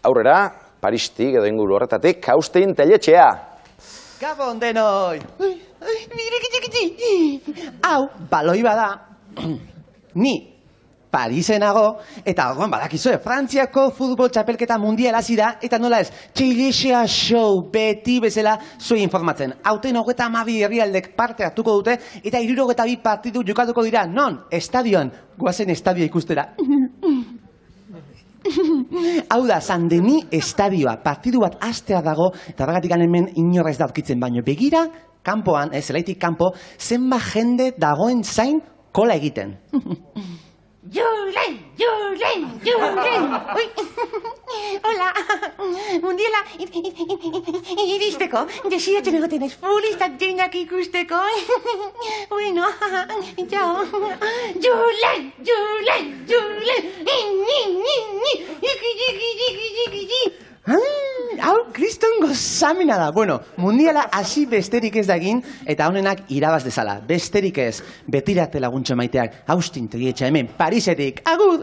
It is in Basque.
aurrera, Paristik edo inguru horretatik, Kaustin Telletxea. Gabon denoi! Hau, baloi bada. Ni Parisenago, eta orduan badakizue, Frantziako futbol txapelketa mundiala hasi da, eta nola ez, Txilixea show beti bezala zuen informatzen. Aurten 32 herrialdek parte hartuko dute, eta 62 partidu jokatuko dira, non? Estadioan, goazen estadioa ikustera. Hau da, San Denis estadioa, partidu bat hastea dago, eta horregatik hemen inorrez da aurkitzen, baino begira, kanpoan, zelaitik kanpo, zenba jende dagoen zain kola egiten. Julen! Ui, hola, mundiala iristeko, desiatzen egoten ez fulistak jenak ikusteko. Bueno, txao. Julen! Hau, kriston gozamena da. Bueno, mundiala hasi besterik ez da egin, eta honenak irabaz dezala. Besterik ez, betirate laguntxo maiteak, Kaustin Telletxea hemen, Parisetik. Agur!